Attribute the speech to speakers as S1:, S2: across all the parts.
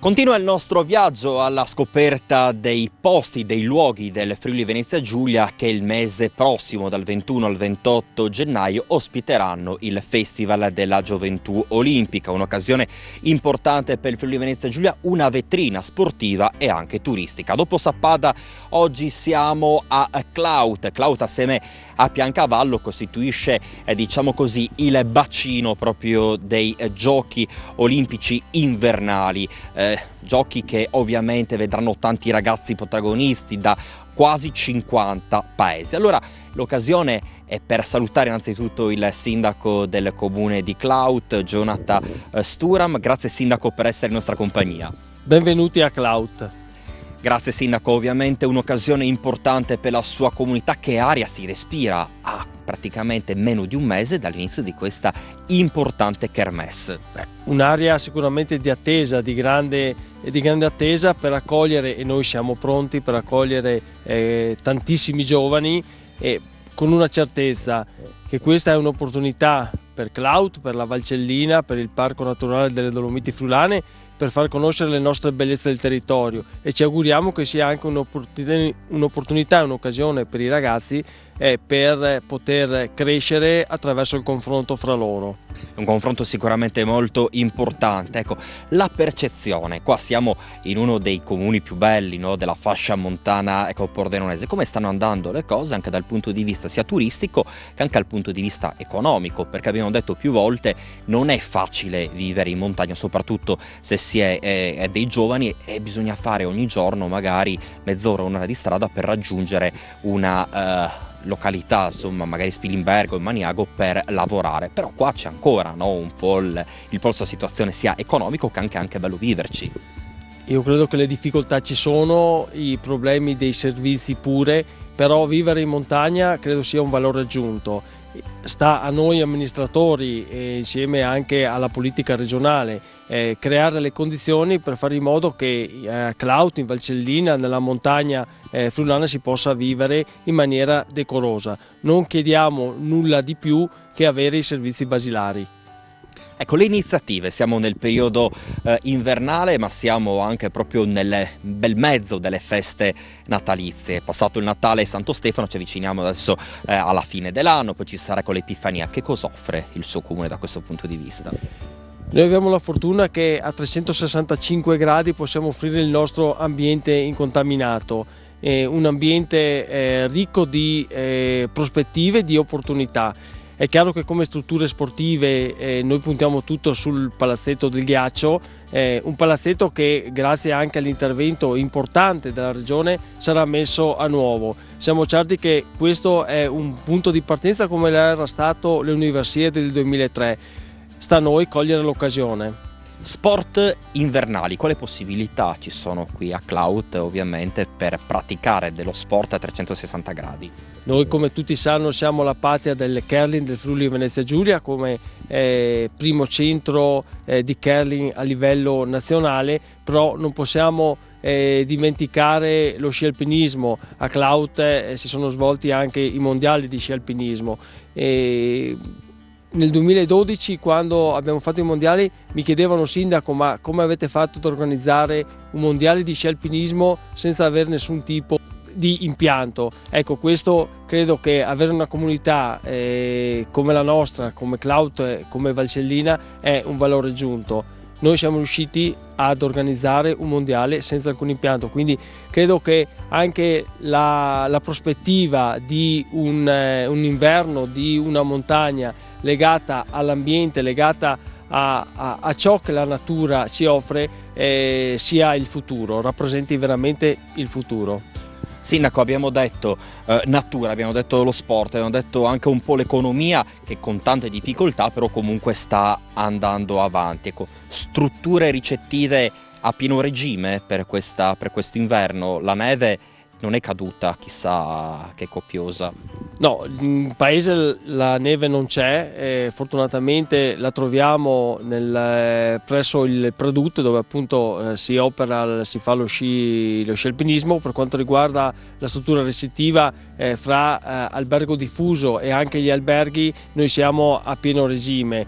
S1: Continua il nostro viaggio alla scoperta dei posti, dei luoghi del Friuli Venezia Giulia che il mese prossimo, dal 21 al 28 gennaio, ospiteranno il Festival della Gioventù Olimpica, un'occasione importante per il Friuli Venezia Giulia, una vetrina sportiva e anche turistica. Dopo Sappada oggi siamo a Claut. Claut assieme a Piancavallo costituisce, diciamo così, il bacino proprio dei giochi olimpici invernali. Giochi che ovviamente vedranno tanti ragazzi protagonisti da quasi 50 paesi. Allora l'occasione è per salutare innanzitutto il sindaco del comune di Claut, Jonathan Sturam. Grazie sindaco per essere in nostra compagnia.
S2: Benvenuti a Claut.
S1: Grazie sindaco, ovviamente un'occasione importante per la sua comunità. Che aria si respira a praticamente meno di un mese dall'inizio di questa importante kermesse?
S2: Un'area sicuramente di attesa, di grande attesa per accogliere, e noi siamo pronti per accogliere tantissimi giovani, e con una certezza che questa è un'opportunità per Claut, per la Valcellina, per il Parco Naturale delle Dolomiti Friulane, per far conoscere le nostre bellezze del territorio, e ci auguriamo che sia anche un'opportunità, un'occasione per i ragazzi per poter crescere attraverso il confronto fra loro.
S1: Un confronto sicuramente molto importante. Ecco, la percezione, qua siamo in uno dei comuni più belli, no, della fascia montana pordenonese. Come stanno andando le cose anche dal punto di vista sia turistico che anche dal punto di vista economico? Perché abbiamo detto più volte non è facile vivere in montagna, soprattutto se si è dei giovani, e bisogna fare ogni giorno magari mezz'ora, un'ora di strada per raggiungere una località, insomma magari Spilimbergo e Maniago, per lavorare. Però qua c'è ancora, no, un po' il polso della situazione sia economico che anche bello viverci.
S2: Io credo che le difficoltà ci sono, i problemi dei servizi pure, però vivere in montagna credo sia un valore aggiunto. Sta a noi amministratori, insieme anche alla politica regionale, creare le condizioni per fare in modo che a Claut, in Valcellina, nella montagna friulana, si possa vivere in maniera decorosa. Non chiediamo nulla di più che avere i servizi basilari.
S1: Ecco, le iniziative, siamo nel periodo invernale, ma siamo anche proprio nel bel mezzo delle feste natalizie. È passato il Natale e Santo Stefano, ci avviciniamo adesso alla fine dell'anno, poi ci sarà con l'Epifania. Che cosa offre il suo comune da questo punto di vista?
S2: Noi abbiamo la fortuna che a 365 gradi possiamo offrire il nostro ambiente incontaminato, un ambiente ricco di prospettive, di opportunità. È chiaro che come strutture sportive noi puntiamo tutto sul palazzetto del ghiaccio, un palazzetto che grazie anche all'intervento importante della regione sarà messo a nuovo. Siamo certi che questo è un punto di partenza come era stato le Universiadi del 2003. Sta a noi cogliere l'occasione.
S1: Sport invernali, quali possibilità ci sono qui a Claut ovviamente per praticare dello sport a 360 gradi?
S2: Noi, come tutti sanno, siamo la patria del curling del Friuli Venezia Giulia, come primo centro di curling a livello nazionale, però non possiamo dimenticare lo sci alpinismo. A Claut si sono svolti anche i mondiali di sci alpinismo. Nel 2012, quando abbiamo fatto i mondiali, mi chiedevano: sindaco, ma come avete fatto ad organizzare un mondiale di sci alpinismo senza avere nessun tipo di impianto? Ecco, questo credo che avere una comunità come la nostra, come Claut, come Valcellina, è un valore aggiunto. Noi siamo riusciti ad organizzare un mondiale senza alcun impianto, quindi credo che anche la prospettiva di un inverno, di una montagna legata all'ambiente, legata a ciò che la natura ci offre, sia il futuro, rappresenti veramente il futuro.
S1: Sindaco, abbiamo detto natura, abbiamo detto lo sport, abbiamo detto anche un po' l'economia, che con tante difficoltà però comunque sta andando avanti. Ecco, strutture ricettive a pieno regime per questo inverno? La neve non è caduta chissà che copiosa.
S2: No, in paese la neve non c'è, fortunatamente la troviamo presso il Pradut, dove appunto si fa lo sci alpinismo. Per quanto riguarda la struttura ricettiva, fra albergo diffuso e anche gli alberghi, noi siamo a pieno regime.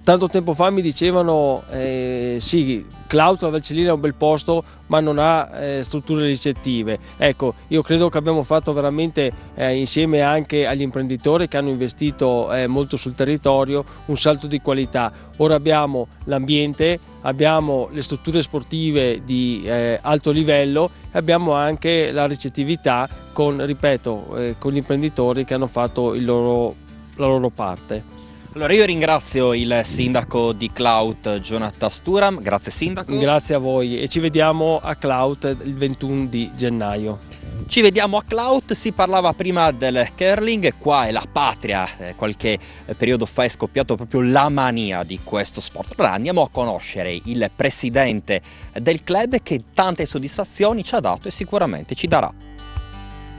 S2: Tanto tempo fa mi dicevano sì, Clout la Valcellina è un bel posto, ma non ha strutture ricettive. Ecco, io credo che abbiamo fatto veramente insieme anche agli imprenditori che hanno investito molto sul territorio un salto di qualità. Ora abbiamo l'ambiente, abbiamo le strutture sportive di alto livello e abbiamo anche la ricettività con, ripeto, con gli imprenditori che hanno fatto la loro parte.
S1: Allora io ringrazio il sindaco di Clout, Jonathan Sturam, grazie sindaco.
S2: Grazie a voi e ci vediamo a Clout il 21 di gennaio.
S1: Ci vediamo a Clout, si parlava prima del curling, qua è la patria, qualche periodo fa è scoppiato proprio la mania di questo sport. Allora andiamo a conoscere il presidente del club che tante soddisfazioni ci ha dato e sicuramente ci darà.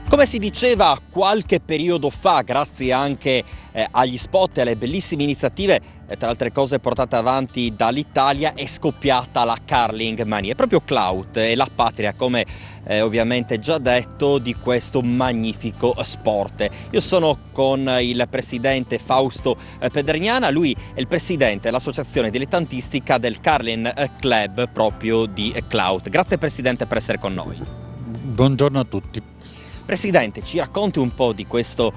S1: Come si diceva qualche periodo fa, grazie anche agli spot e alle bellissime iniziative, tra altre cose portate avanti dall'Italia, è scoppiata la curling mania. Proprio Clout è la patria, come ovviamente già detto, di questo magnifico sport. Io sono con il presidente Fausto Pedregnana, lui è il presidente dell'associazione dilettantistica del Curling Club proprio di Clout. Grazie presidente per essere con noi.
S3: Buongiorno a tutti.
S1: Presidente, ci racconti un po' di questo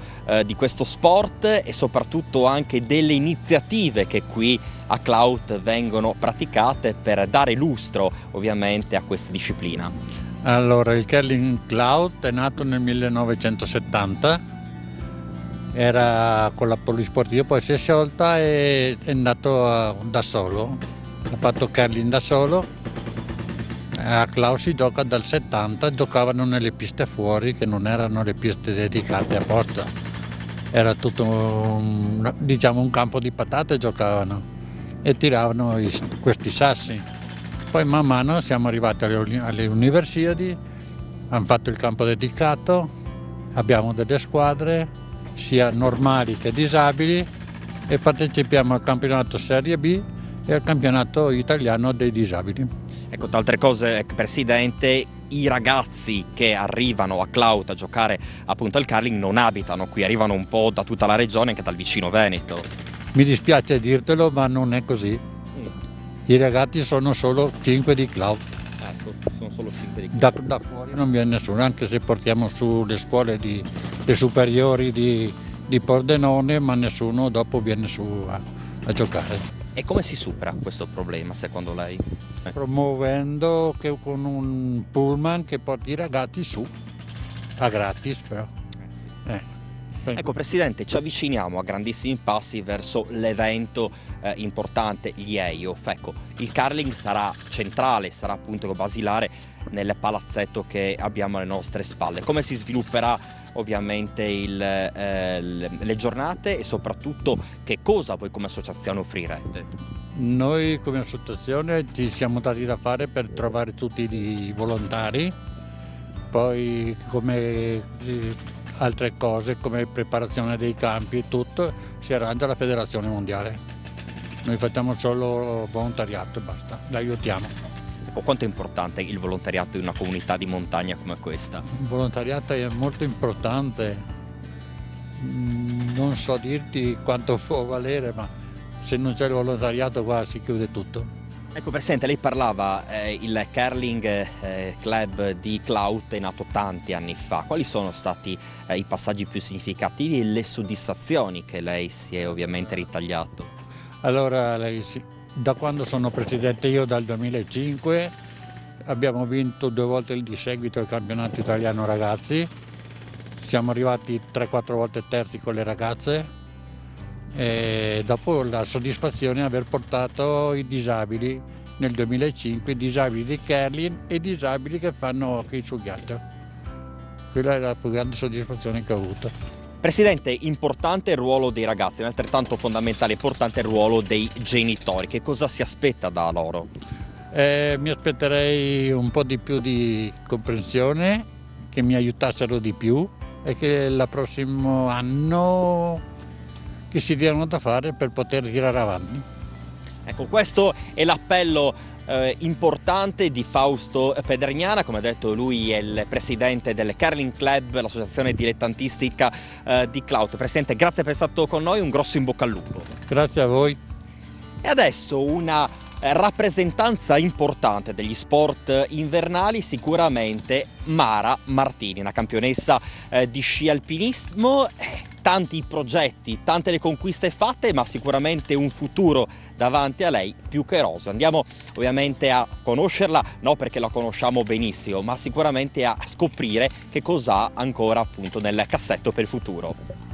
S1: sport e soprattutto anche delle iniziative che qui a Clout vengono praticate per dare lustro ovviamente a questa disciplina.
S3: Allora, il Curling Clout è nato nel 1970, era con la polisportiva, poi si è sciolta e è andato da solo, ha fatto curling da solo. A Clout si gioca dal 70, giocavano nelle piste fuori che non erano le piste dedicate apposta, era tutto un campo di patate, giocavano e tiravano questi sassi. Poi man mano siamo arrivati alle Universiadi, hanno fatto il campo dedicato, abbiamo delle squadre sia normali che disabili e partecipiamo al campionato Serie B e al campionato italiano dei disabili.
S1: Ecco, tra altre cose, Presidente, i ragazzi che arrivano a Clout a giocare appunto al curling non abitano qui, arrivano un po' da tutta la regione, anche dal vicino Veneto.
S3: Mi dispiace dirtelo, ma non è così. I ragazzi sono solo 5 di Clout.
S1: Ecco, sono solo 5 di Clout.
S3: Da fuori non viene nessuno, anche se portiamo su le scuole le superiori di Pordenone, ma nessuno dopo viene su a giocare.
S1: E come si supera questo problema secondo lei?
S3: Promuovendo con un pullman che porti i ragazzi su, a gratis però.
S1: Ecco Presidente, ci avviciniamo a grandissimi passi verso l'evento importante, gli EIOF. Ecco, il curling sarà centrale, sarà appunto basilare nel palazzetto che abbiamo alle nostre spalle. Come si svilupperà ovviamente le giornate e soprattutto che cosa voi come associazione offrirete?
S3: Noi come associazione ci siamo dati da fare per trovare tutti i volontari, poi come altre cose come preparazione dei campi e tutto si arrangia la federazione mondiale. Noi facciamo solo volontariato e basta, l'aiutiamo.
S1: Ecco, quanto è importante il volontariato in una comunità di montagna come questa?
S3: Il volontariato è molto importante, non so dirti quanto può valere, ma se non c'è il volontariato qua si chiude tutto.
S1: Ecco Presidente, lei parlava, il Curling Club di Clout è nato tanti anni fa. Quali sono stati i passaggi più significativi e le soddisfazioni che lei si è ovviamente ritagliato?
S3: Allora, da quando sono presidente io, dal 2005, abbiamo vinto 2 volte di seguito il campionato italiano ragazzi, siamo arrivati 3-4 volte terzi con le ragazze. E dopo la soddisfazione di aver portato i disabili nel 2005, i disabili di curling e i disabili che fanno hockey sul ghiaccio. Quella è la più grande soddisfazione che ho avuto.
S1: Presidente, importante il ruolo dei ragazzi, ma altrettanto fondamentale e importante il ruolo dei genitori. Che cosa si aspetta da loro?
S3: Mi aspetterei un po' di più di comprensione, che mi aiutassero di più e che il prossimo anno che si diano da fare per poter tirare avanti.
S1: Ecco, questo è l'appello importante di Fausto Pedregnana. Come detto, lui è il presidente del Curling Club, l'associazione dilettantistica di Clout. Presidente, grazie per essere stato con noi, un grosso in bocca al lupo.
S3: Grazie a voi.
S1: E adesso una rappresentanza importante degli sport invernali sicuramente Mara Martini, una campionessa di sci alpinismo. Tanti progetti, tante le conquiste fatte, ma sicuramente un futuro davanti a lei più che roseo. Andiamo ovviamente a conoscerla, non perché la conosciamo benissimo, ma sicuramente a scoprire che cosa ha ancora appunto nel cassetto per il futuro.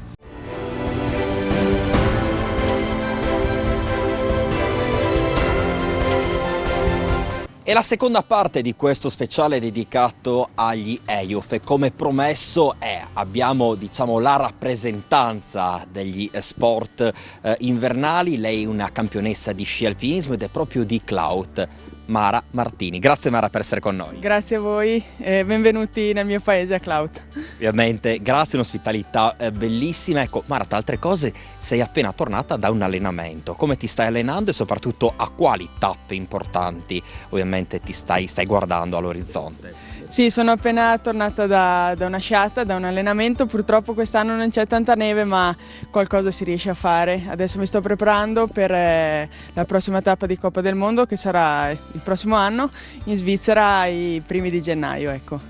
S1: E la seconda parte di questo speciale dedicato agli EIOF, e come promesso abbiamo la rappresentanza degli sport invernali. Lei è una campionessa di sci alpinismo ed è proprio di Clout, Mara Martini. Grazie Mara per essere con noi.
S4: Grazie a voi e benvenuti nel mio paese a Clout.
S1: Ovviamente grazie, un'ospitalità bellissima. Ecco Mara, tra altre cose sei appena tornata da un allenamento. Come ti stai allenando e soprattutto a quali tappe importanti ovviamente ti stai guardando all'orizzonte?
S4: Sì, sono appena tornata da una sciata, da un allenamento. Purtroppo quest'anno non c'è tanta neve, ma qualcosa si riesce a fare. Adesso mi sto preparando per la prossima tappa di Coppa del Mondo, che sarà il prossimo anno in Svizzera ai primi di gennaio. Ecco,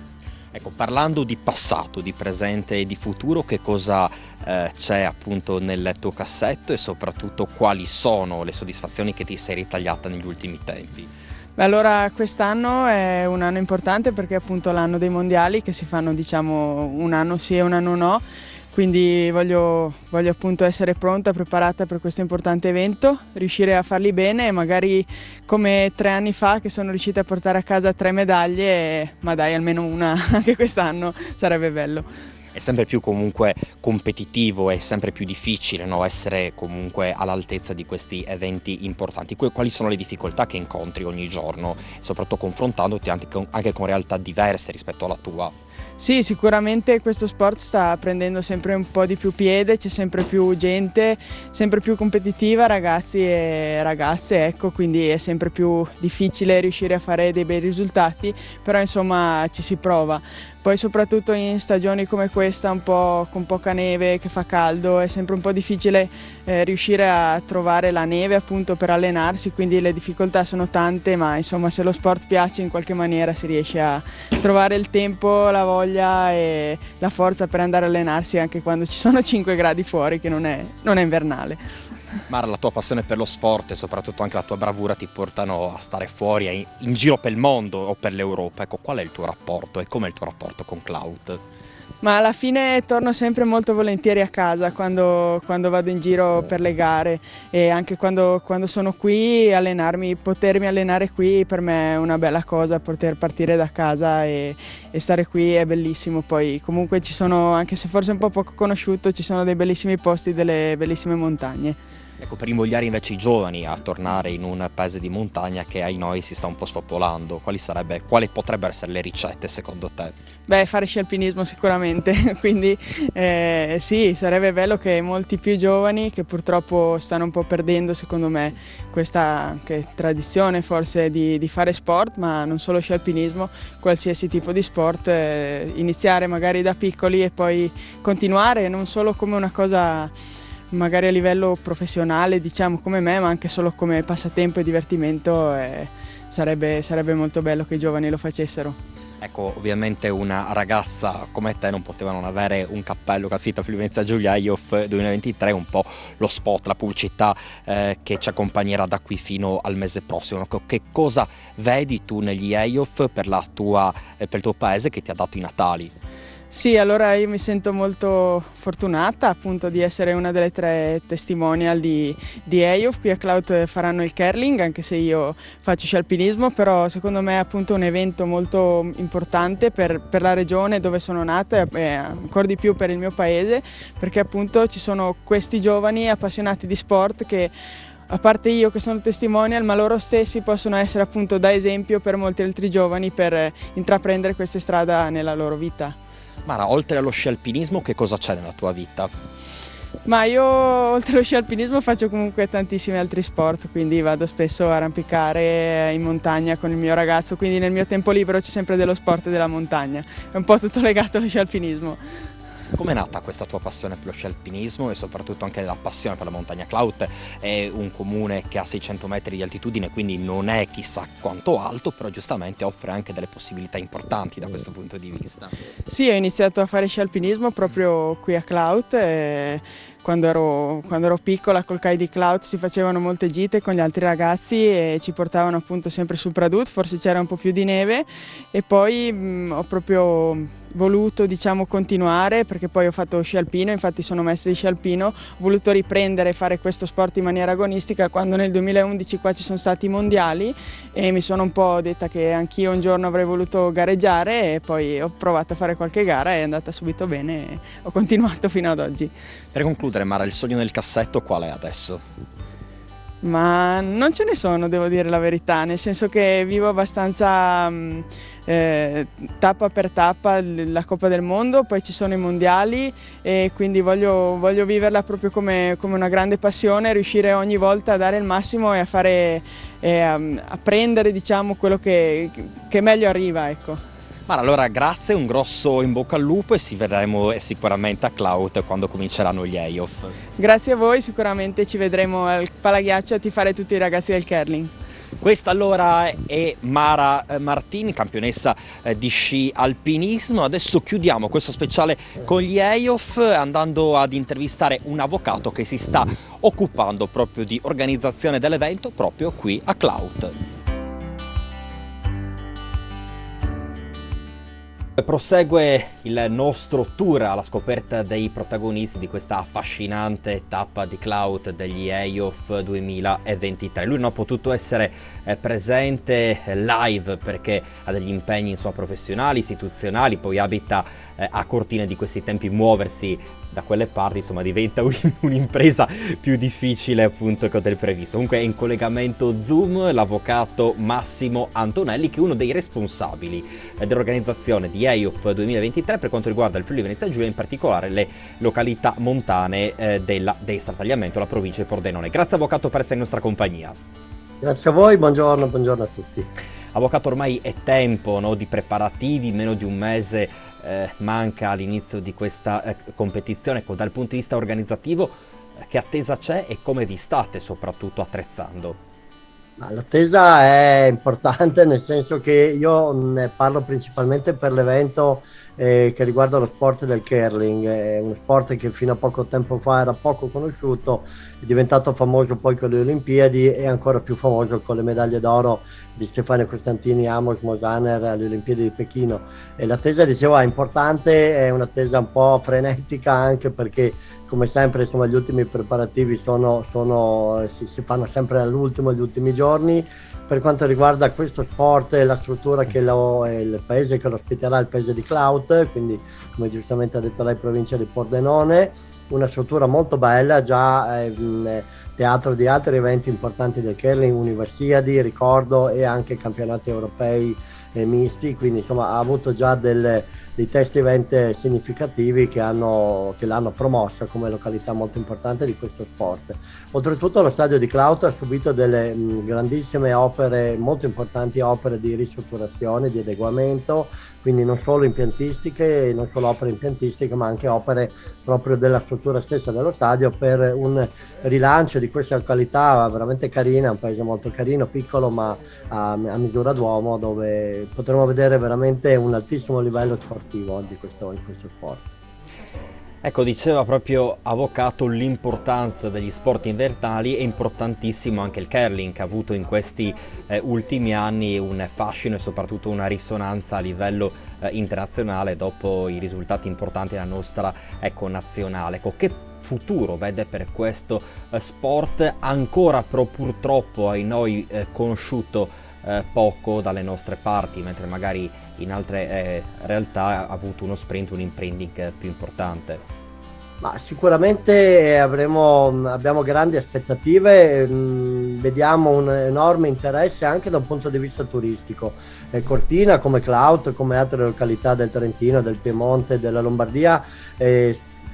S1: parlando di passato, di presente e di futuro, che cosa c'è appunto nel tuo cassetto e soprattutto quali sono le soddisfazioni che ti sei ritagliata negli ultimi tempi?
S4: Beh, allora quest'anno è un anno importante perché è appunto l'anno dei mondiali, che si fanno un anno sì e un anno no, quindi voglio appunto essere pronta, preparata per questo importante evento, riuscire a farli bene e magari come 3 anni fa che sono riuscita a portare a casa 3 medaglie, ma dai, almeno una anche quest'anno sarebbe bello.
S1: È sempre più comunque competitivo, è sempre più difficile, no? Essere comunque all'altezza di questi eventi importanti. Quali sono le difficoltà che incontri ogni giorno, soprattutto confrontandoti anche con realtà diverse rispetto alla tua?
S4: Sì, sicuramente questo sport sta prendendo sempre un po' di più piede, c'è sempre più gente, sempre più competitiva, ragazzi e ragazze, ecco, quindi è sempre più difficile riuscire a fare dei bei risultati, però insomma ci si prova. Poi soprattutto in stagioni come questa, con poca neve, che fa caldo, è sempre un po' difficile riuscire a trovare la neve appunto per allenarsi, quindi le difficoltà sono tante, ma insomma se lo sport piace in qualche maniera si riesce a trovare il tempo, la voglia e la forza per andare a allenarsi anche quando ci sono 5 gradi fuori, che non è invernale.
S1: Mara, la tua passione per lo sport e soprattutto anche la tua bravura ti portano a stare fuori, in giro per il mondo o per l'Europa. Ecco, qual è il tuo rapporto e com'è il tuo rapporto con Clout?
S4: Ma alla fine torno sempre molto volentieri a casa quando vado in giro per le gare e anche quando sono qui, potermi allenare qui per me è una bella cosa, poter partire da casa e stare qui è bellissimo. Poi comunque ci sono, anche se forse è un po' poco conosciuto, ci sono dei bellissimi posti, delle bellissime montagne.
S1: Ecco, per invogliare invece i giovani a tornare in un paese di montagna che ai noi si sta un po' spopolando, quali potrebbero essere le ricette secondo te?
S4: Beh, fare sci alpinismo sicuramente, quindi sì, sarebbe bello che molti più giovani, che purtroppo stanno un po' perdendo secondo me questa anche tradizione forse di fare sport, ma non solo sci alpinismo, qualsiasi tipo di sport, iniziare magari da piccoli e poi continuare, non solo come una cosa magari a livello professionale, diciamo come me, ma anche solo come passatempo e divertimento, sarebbe molto bello che i giovani lo facessero.
S1: Ecco, ovviamente una ragazza come te non poteva non avere un cappello classita Friuli Venezia Giulia EIOF 2023, un po' lo spot, la pubblicità che ci accompagnerà da qui fino al mese prossimo. Che cosa vedi tu negli EIOF per il tuo paese che ti ha dato i natali?
S4: Sì, allora io mi sento molto fortunata appunto di essere una delle 3 testimonial di EIOF. Qui a Clout faranno il curling, anche se io faccio sci alpinismo, però secondo me è appunto un evento molto importante per la regione dove sono nata e ancora di più per il mio paese, perché appunto ci sono questi giovani appassionati di sport che, a parte io che sono testimonial, ma loro stessi possono essere appunto da esempio per molti altri giovani per intraprendere questa strada nella loro vita.
S1: Mara, oltre allo sci alpinismo che cosa c'è nella tua vita?
S4: Ma io oltre allo sci alpinismo faccio comunque tantissimi altri sport, quindi vado spesso a arrampicare in montagna con il mio ragazzo, quindi nel mio tempo libero c'è sempre dello sport e della montagna, è un po' tutto legato allo sci alpinismo.
S1: Com'è nata questa tua passione per lo sci alpinismo e soprattutto anche la passione per la montagna? Cloud è un comune che ha 600 metri di altitudine, quindi non è chissà quanto alto, però giustamente offre anche delle possibilità importanti da questo punto di vista.
S4: Sì, ho iniziato a fare sci alpinismo proprio qui a Cloud. Quando ero piccola col CAI di Cloud si facevano molte gite con gli altri ragazzi e ci portavano appunto sempre sul Pradut, forse c'era un po' più di neve, e poi ho proprio voluto, diciamo, continuare, perché poi ho fatto sci alpino, infatti sono maestra di sci alpino, ho voluto riprendere e fare questo sport in maniera agonistica quando nel 2011 qua ci sono stati i mondiali e mi sono un po' detta che anch'io un giorno avrei voluto gareggiare, e poi ho provato a fare qualche gara e è andata subito bene e ho continuato fino ad oggi.
S1: Per concludere, Mara, il sogno nel cassetto qual è adesso?
S4: Ma non ce ne sono, devo dire la verità, nel senso che vivo abbastanza tappa per tappa la Coppa del Mondo, poi ci sono i mondiali e quindi voglio viverla proprio come una grande passione, riuscire ogni volta a dare il massimo e a fare, a prendere, diciamo, quello che meglio arriva, ecco.
S1: Mara, allora grazie, un grosso in bocca al lupo e ci vedremo sicuramente a Cloud quando cominceranno gli EIOF.
S4: Grazie a voi, sicuramente ci vedremo al Palaghiaccio a tifare tutti i ragazzi del curling.
S1: Questa allora è Mara Martini, campionessa di sci alpinismo. Adesso chiudiamo questo speciale con gli EIOF andando ad intervistare un avvocato che si sta occupando proprio di organizzazione dell'evento proprio qui a Cloud. Prosegue il nostro tour alla scoperta dei protagonisti di questa affascinante tappa di Cloud degli EIOF 2023. Lui non ha potuto essere presente live perché ha degli impegni, insomma, professionali, istituzionali, poi abita a Cortina. Di questi tempi muoversi da quelle parti, insomma, diventa un'impresa più difficile appunto che del previsto. Comunque è in collegamento Zoom l'avvocato Massimo Antonelli, che è uno dei responsabili dell'organizzazione di EIOF 2023 per quanto riguarda il Friuli Venezia Giulia, in particolare le località montane della destra Tagliamento, la provincia di Pordenone. Grazie avvocato per essere in nostra compagnia.
S5: Grazie a voi, buongiorno a tutti.
S1: Avvocato, ormai è tempo, no, di preparativi, meno di un mese manca all'inizio di questa competizione. Ecco, dal punto di vista organizzativo che attesa c'è e come vi state soprattutto attrezzando?
S5: L'attesa è importante, nel senso che io ne parlo principalmente per l'evento che riguarda lo sport del curling. È uno sport che fino a poco tempo fa era poco conosciuto, è diventato famoso poi con le Olimpiadi e ancora più famoso con le medaglie d'oro di Stefano Costantini, Amos Mosaner alle Olimpiadi di Pechino. E l'attesa, dicevo, è importante, è un'attesa un po' frenetica, anche perché come sempre, insomma, gli ultimi preparativi si fanno sempre all'ultimo, gli ultimi giorni. Per quanto riguarda questo sport, la struttura il paese che lo ospiterà è il paese di Cloud, quindi come giustamente ha detto lei, provincia di Pordenone, una struttura molto bella, già teatro di altri eventi importanti del curling, Universiadi, ricordo, e anche campionati europei misti, quindi insomma ha avuto già dei test event significativi che l'hanno promossa come località molto importante di questo sport. Oltretutto lo stadio di Cloud ha subito delle grandissime opere, molto importanti opere di ristrutturazione, di adeguamento, quindi non solo impiantistiche, non solo opere impiantistiche, ma anche opere proprio della struttura stessa dello stadio per un rilancio di questa località veramente carina, un paese molto carino, piccolo ma a misura d'uomo, dove potremo vedere veramente un altissimo livello sportivo in questo sport.
S1: Ecco, diceva proprio avvocato l'importanza degli sport invernali. È importantissimo anche il curling, che ha avuto in questi ultimi anni un fascino e soprattutto una risonanza a livello internazionale dopo i risultati importanti della nostra nazionale. Ecco, che futuro vede per questo sport ancora però purtroppo ai noi conosciuto poco dalle nostre parti, mentre magari in altre realtà ha avuto uno sprint, un imprinting più importante?
S5: Ma sicuramente abbiamo grandi aspettative, vediamo un enorme interesse anche da un punto di vista turistico. Cortina, come Cloud, come altre località del Trentino, del Piemonte, della Lombardia,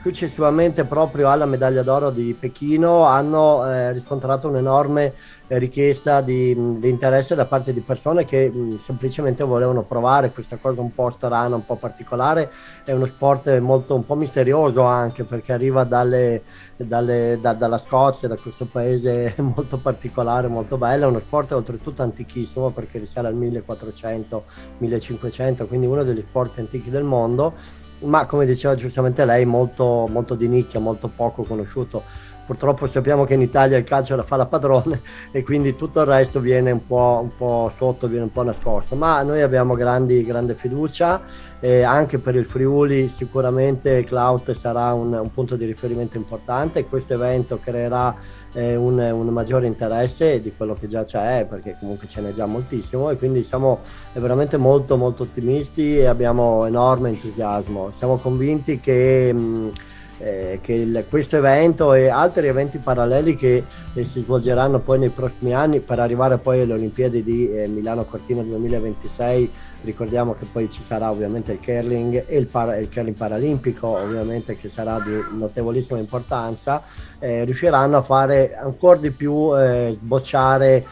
S5: successivamente proprio alla medaglia d'oro di Pechino hanno riscontrato un'enorme richiesta di interesse da parte di persone che semplicemente volevano provare questa cosa un po' strana, un po' particolare. È uno sport molto un po' misterioso anche perché arriva dalla Scozia, da questo paese molto particolare, molto bello. È uno sport oltretutto antichissimo perché risale al 1400-1500, quindi uno degli sport antichi del mondo, ma come diceva giustamente lei, molto, molto di nicchia, molto poco conosciuto. Purtroppo sappiamo che in Italia il calcio la fa la padrone e quindi tutto il resto viene un po' sotto, viene un po' nascosto, ma noi abbiamo grande fiducia, anche per il Friuli sicuramente Clout sarà un punto di riferimento importante. Questo evento creerà un maggiore interesse di quello che già c'è, perché comunque ce n'è già moltissimo, e quindi siamo veramente molto ottimisti e abbiamo enorme entusiasmo. Siamo convinti che questo evento e altri eventi paralleli che si svolgeranno poi nei prossimi anni per arrivare poi alle Olimpiadi di Milano Cortina 2026. Ricordiamo che poi ci sarà ovviamente il curling e il curling paralimpico, ovviamente, che sarà di notevolissima importanza. Riusciranno a fare ancora di più far sbocciare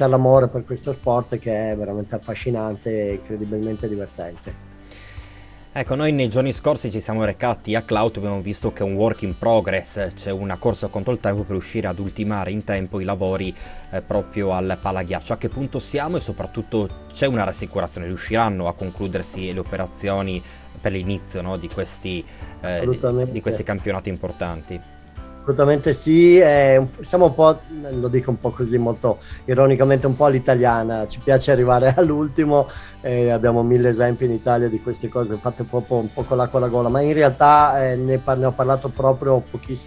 S5: l'amore per questo sport, che è veramente affascinante e incredibilmente divertente.
S1: Ecco, noi nei giorni scorsi ci siamo recati a Clout, abbiamo visto che è un work in progress, c'è una corsa contro il tempo per riuscire ad ultimare in tempo i lavori proprio al palaghiaccio. A che punto siamo e soprattutto c'è una rassicurazione, riusciranno a concludersi le operazioni per l'inizio, no, di questi campionati importanti?
S5: Assolutamente sì, siamo un po', lo dico un po' così molto ironicamente, un po' all'italiana, ci piace arrivare all'ultimo, abbiamo 1000 esempi in Italia di queste cose fatte proprio un po' con l'acqua alla gola, ma in realtà ne ho parlato proprio pochi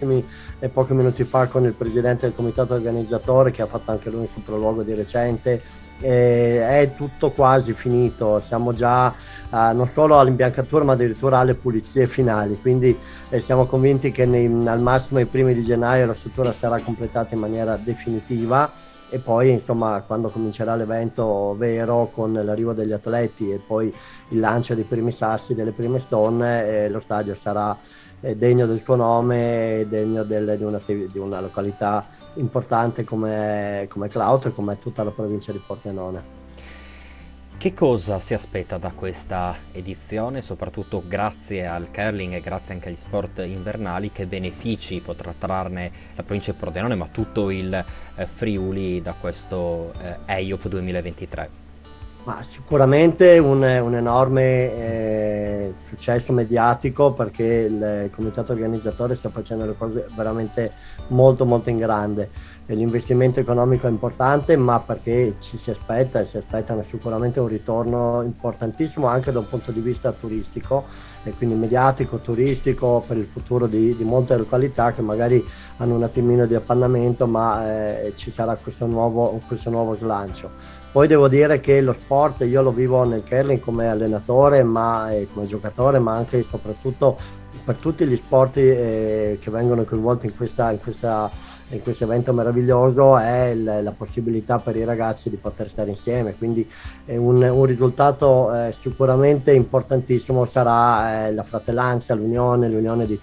S5: minuti fa con il presidente del comitato organizzatore, che ha fatto anche lui un sopralluogo di recente. È tutto quasi finito, siamo già non solo all'imbiancatura ma addirittura alle pulizie finali, quindi siamo convinti che al massimo ai primi di gennaio la struttura sarà completata in maniera definitiva, e poi insomma quando comincerà l'evento vero con l'arrivo degli atleti e poi il lancio dei primi sassi, delle prime stone, lo stadio sarà degno del suo nome, degno di una località importante come Clout e come tutta la provincia di Pordenone.
S1: Che cosa si aspetta da questa edizione, soprattutto grazie al curling e grazie anche agli sport invernali? Che benefici potrà trarne la provincia di Pordenone, ma tutto il Friuli, da questo EIOF 2023?
S5: Ma sicuramente un enorme successo mediatico, perché il comitato organizzatore sta facendo le cose veramente molto in grande. E l'investimento economico è importante, ma perché si aspettano sicuramente un ritorno importantissimo anche da un punto di vista turistico, e quindi mediatico, turistico, per il futuro di molte località che magari hanno un attimino di appannamento, ma ci sarà questo nuovo slancio. Poi devo dire che lo sport, io lo vivo nel curling come allenatore, come giocatore, ma anche e soprattutto per tutti gli sport che vengono coinvolti in questo evento meraviglioso, è la possibilità per i ragazzi di poter stare insieme. Quindi un risultato sicuramente importantissimo sarà la fratellanza, l'unione di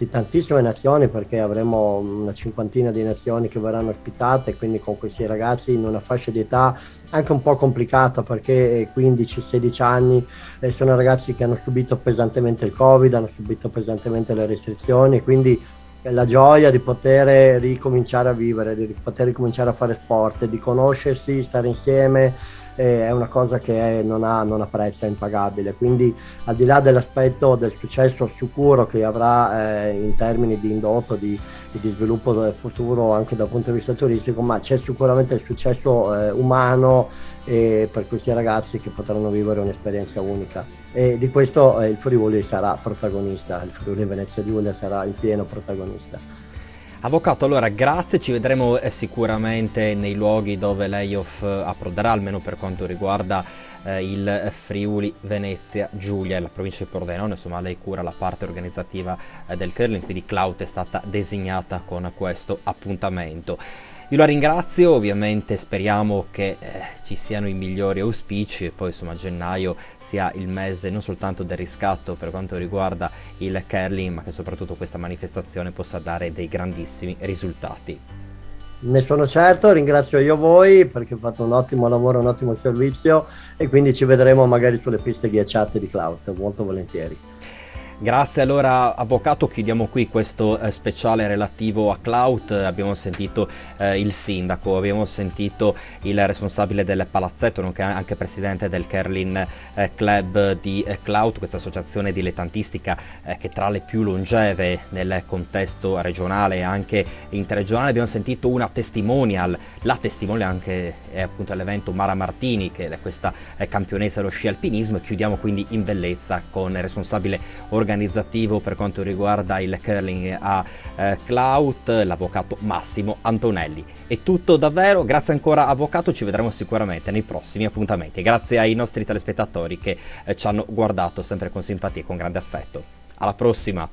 S5: tantissime nazioni, perché avremo una cinquantina di nazioni che verranno ospitate, quindi con questi ragazzi in una fascia di età anche un po' complicata, perché 15-16 anni, sono ragazzi che hanno subito pesantemente il Covid, hanno subito pesantemente le restrizioni, quindi la gioia di poter ricominciare a vivere, di poter ricominciare a fare sport, di conoscersi, stare insieme, è una cosa che non ha prezzo, è impagabile. Quindi al di là dell'aspetto del successo sicuro che avrà in termini di indotto, di sviluppo del futuro anche dal punto di vista turistico, ma c'è sicuramente il successo umano per questi ragazzi, che potranno vivere un'esperienza unica, e di questo il Friuli sarà protagonista, il Friuli Venezia Giulia sarà il pieno protagonista.
S1: Avvocato, allora grazie, ci vedremo sicuramente nei luoghi dove l'EIOF approderà, almeno per quanto riguarda il Friuli Venezia Giulia e la provincia di Pordenone. Insomma, lei cura la parte organizzativa del curling, quindi Clout è stata designata con questo appuntamento. Io la ringrazio, ovviamente speriamo che ci siano i migliori auspici e poi insomma gennaio sia il mese non soltanto del riscatto per quanto riguarda il curling, ma che soprattutto questa manifestazione possa dare dei grandissimi risultati.
S5: Ne sono certo, ringrazio io voi perché ho fatto un ottimo lavoro, un ottimo servizio e quindi ci vedremo magari sulle piste ghiacciate di Clout, molto volentieri.
S1: Grazie, allora avvocato, chiudiamo qui questo speciale relativo a Clout. Abbiamo sentito il sindaco, abbiamo sentito il responsabile del palazzetto, nonché anche presidente del Curling Club di Clout, questa associazione dilettantistica che tra le più longeve nel contesto regionale e anche interregionale. Abbiamo sentito una testimonial, la testimonial anche è appunto l'evento Mara Martini, che è questa campionessa dello sci alpinismo, e chiudiamo quindi in bellezza con il responsabile organizzativo per quanto riguarda il curling a Clout, l'avvocato Massimo Antonelli. È tutto davvero, grazie ancora avvocato, ci vedremo sicuramente nei prossimi appuntamenti. Grazie ai nostri telespettatori che ci hanno guardato sempre con simpatia e con grande affetto. Alla prossima!